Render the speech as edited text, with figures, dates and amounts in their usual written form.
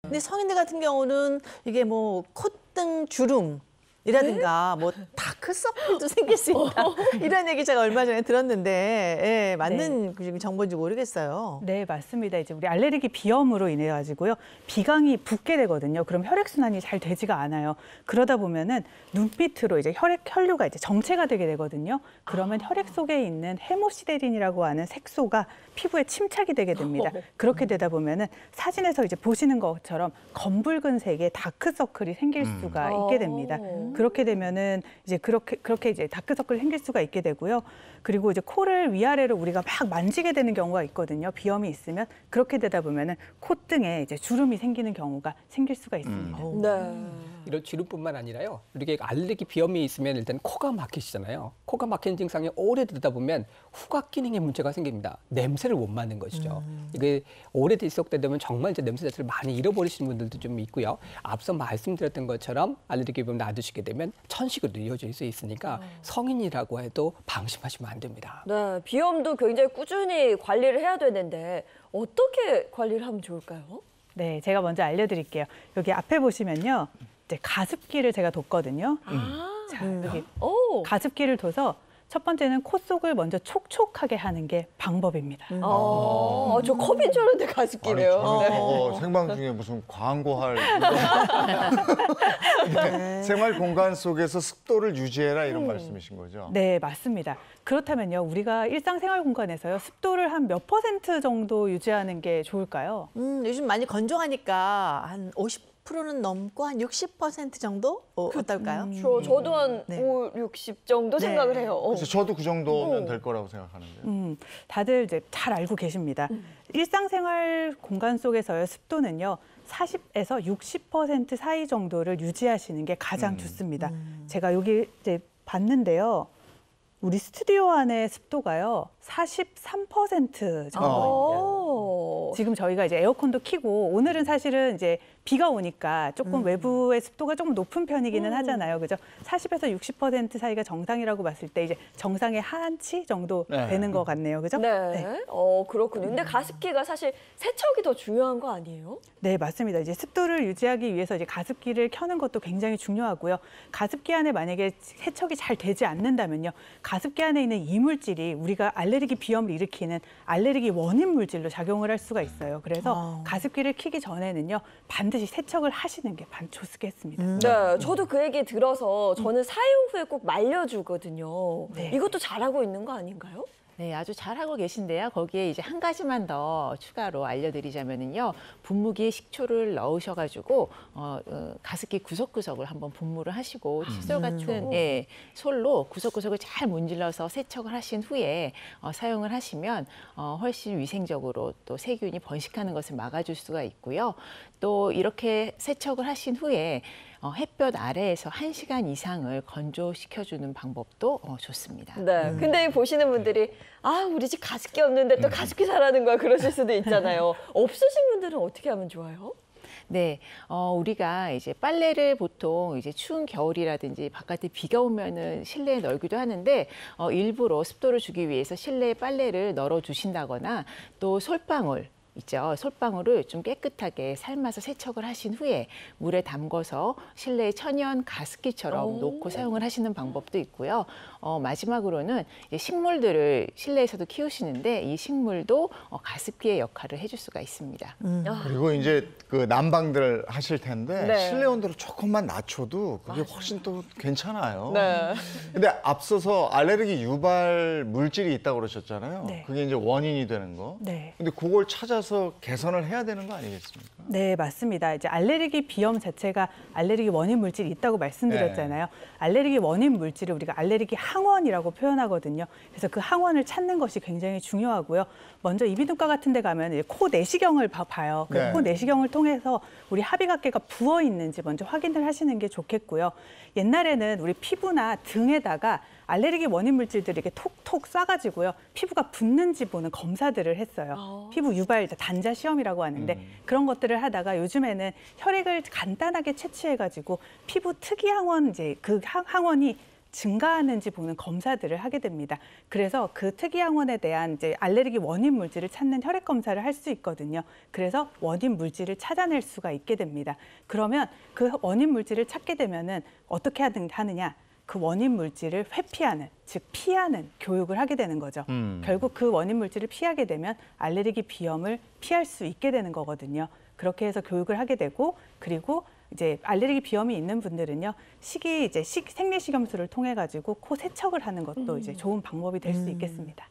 근데 성인들 같은 경우는 이게 뭐 콧등 주름 이라든가 뭐 다크서클도 생길 수 있다 이런 얘기 제가 얼마 전에 들었는데 예, 맞는 정보인지 모르겠어요. 네, 맞습니다. 이제 우리 알레르기 비염으로 인해 가지고요 비강이 붓게 되거든요. 그럼 혈액 순환이 잘 되지가 않아요. 그러다 보면은 눈빛으로 이제 혈류가 이제 정체가 되게 되거든요. 그러면 혈액 속에 있는 헤모시데린이라고 하는 색소가 피부에 침착이 되게 됩니다. 그렇게 되다 보면은 사진에서 이제 보시는 것처럼 검붉은색의 다크서클이 생길 수가 있게 됩니다. 그렇게 되면은 이제 그렇게 이제 다크서클이 생길 수가 있게 되고요. 그리고 이제 코를 위아래로 우리가 막 만지게 되는 경우가 있거든요. 비염이 있으면 그렇게 되다 보면은 콧등에 이제 주름이 생기는 경우가 생길 수가 있습니다. 네. 이런 주름뿐만 아니라요. 이렇게 알레르기 비염이 있으면 일단 코가 막히시잖아요. 코가 막히는 증상이 오래되다 보면 후각 기능에 문제가 생깁니다. 냄새를 못 맡는 것이죠. 이게 오래 지속되다 보면 정말 이제 냄새 자체를 많이 잃어버리시는 분들도 좀 있고요. 앞서 말씀드렸던 것처럼 알레르기 비염 놔두시게 되면 천식으로 이어질 수 있으니까 성인이라고 해도 방심하시면 안 됩니다. 네, 비염도 굉장히 꾸준히 관리를 해야 되는데 어떻게 관리를 하면 좋을까요? 네, 제가 먼저 알려드릴게요. 여기 앞에 보시면요. 이제 가습기를 제가 뒀거든요. 자, 여기 가습기를 둬서 첫 번째는 코 속을 먼저 촉촉하게 하는 게 방법입니다. 저 컵인 줄 알았는데 가습기래요. 저는 저거 생방 중에 무슨 광고할 생활 공간 속에서 습도를 유지해라 이런 말씀이신 거죠? 네, 맞습니다. 그렇다면요, 우리가 일상생활 공간에서요 습도를 한 몇 % 정도 유지하는 게 좋을까요? 요즘 많이 건조하니까 한 50%는 넘고 한 60% 정도 어떨까요? 저도 한 5, 60 정도 생각을 해요. 그래서 저도 그 정도면 될 거라고 생각하는데요. 다들 이제 잘 알고 계십니다. 일상생활 공간 속에서의 습도는요. 40에서 60% 사이 정도를 유지하시는 게 가장 좋습니다. 제가 여기 이제 봤는데요. 우리 스튜디오 안의 습도가요. 43% 정도입니다. 지금 저희가 이제 에어컨도 켜고 오늘은 사실은 이제 비가 오니까 조금 외부의 습도가 조금 높은 편이기는 하잖아요. 그죠? 40에서 60% 사이가 정상이라고 봤을 때 이제 정상의 한치 정도 되는 것 같네요. 그죠? 네. 그렇군요. 근데 가습기가 사실 세척이 더 중요한 거 아니에요? 네, 맞습니다. 이제 습도를 유지하기 위해서 이제 가습기를 켜는 것도 굉장히 중요하고요. 가습기 안에 만약에 세척이 잘 되지 않는다면요. 가습기 안에 있는 이물질이 우리가 알레르기 비염을 일으키는 알레르기 원인 물질로 작용을 할 수가 있어요. 그래서 가습기를 켜기 전에는요. 반드시 세척을 하시는 게 좋겠습니다. 네, 저도 그 얘기 들어서 저는 사용 후에 꼭 말려주거든요. 네. 이것도 잘하고 있는 거 아닌가요? 네, 아주 잘하고 계신데요. 거기에 이제 한 가지만 더 추가로 알려드리자면은요. 분무기에 식초를 넣으셔가지고 가습기 구석구석을 한번 분무를 하시고 칫솔 같은 솔로 구석구석을 잘 문질러서 세척을 하신 후에 사용을 하시면 훨씬 위생적으로 또 세균이 번식하는 것을 막아줄 수가 있고요. 또 이렇게 세척을 하신 후에 햇볕 아래에서 1시간 이상을 건조시켜주는 방법도 좋습니다. 네. 근데 보시는 분들이 우리 집 가습기 없는데 또 가습기 사라는 거야 그러실 수도 있잖아요. 없으신 분들은 어떻게 하면 좋아요? 네, 우리가 이제 빨래를 보통 이제 추운 겨울이라든지 바깥에 비가 오면은 실내에 널기도 하는데 일부러 습도를 주기 위해서 실내에 빨래를 널어 두신다거나 또 솔방울 있죠. 솔방울을 좀 깨끗하게 삶아서 세척을 하신 후에 물에 담궈서 실내에 천연 가습기처럼 놓고 사용을 하시는 방법도 있고요. 마지막으로는 식물들을 실내에서도 키우시는데 이 식물도 가습기의 역할을 해줄 수가 있습니다. 그리고 이제 그 난방들 하실 텐데 네. 실내 온도를 조금만 낮춰도 그게 훨씬 또 괜찮아요. 네. 근데 앞서서 알레르기 유발 물질이 있다고 그러셨잖아요. 네. 그게 이제 원인이 되는 거. 네. 근데 그걸 찾아서 개선을 해야 되는 거 아니겠습니까? 네, 맞습니다. 이제 알레르기 비염 자체가 알레르기 원인 물질이 있다고 말씀드렸잖아요. 알레르기 원인 물질을 우리가 알레르기 항원이라고 표현하거든요. 그래서 그 항원을 찾는 것이 굉장히 중요하고요. 먼저 이비인후과 같은 데 가면 이제 코 내시경을 봐요. 그 네. 코 내시경을 통해서 우리 합의각계가 부어 있는지 먼저 확인을 하시는 게 좋겠고요. 옛날에는 우리 피부나 등에다가 알레르기 원인 물질들이 이렇게 톡톡 쏴가지고요. 피부가 붓는지 보는 검사들을 했어요. 피부 유발 단자 시험이라고 하는데 그런 것들을 하다가 요즘에는 혈액을 간단하게 채취해가지고 피부 특이 항원, 이제 그 항원이 증가하는지 보는 검사들을 하게 됩니다. 그래서 그 특이항원에 대한 이제 알레르기 원인 물질을 찾는 혈액 검사를 할 수 있거든요. 그래서 원인 물질을 찾아낼 수가 있게 됩니다. 그러면 그 원인 물질을 찾게 되면은 어떻게 하느냐? 그 원인 물질을 회피하는, 즉 피하는 교육을 하게 되는 거죠. 결국 그 원인 물질을 피하게 되면 알레르기 비염을 피할 수 있게 되는 거거든요. 그렇게 해서 교육을 하게 되고, 그리고 이제 알레르기 비염이 있는 분들은요, 생리식염수를 통해 가지고 코 세척을 하는 것도 이제 좋은 방법이 될 수 있겠습니다.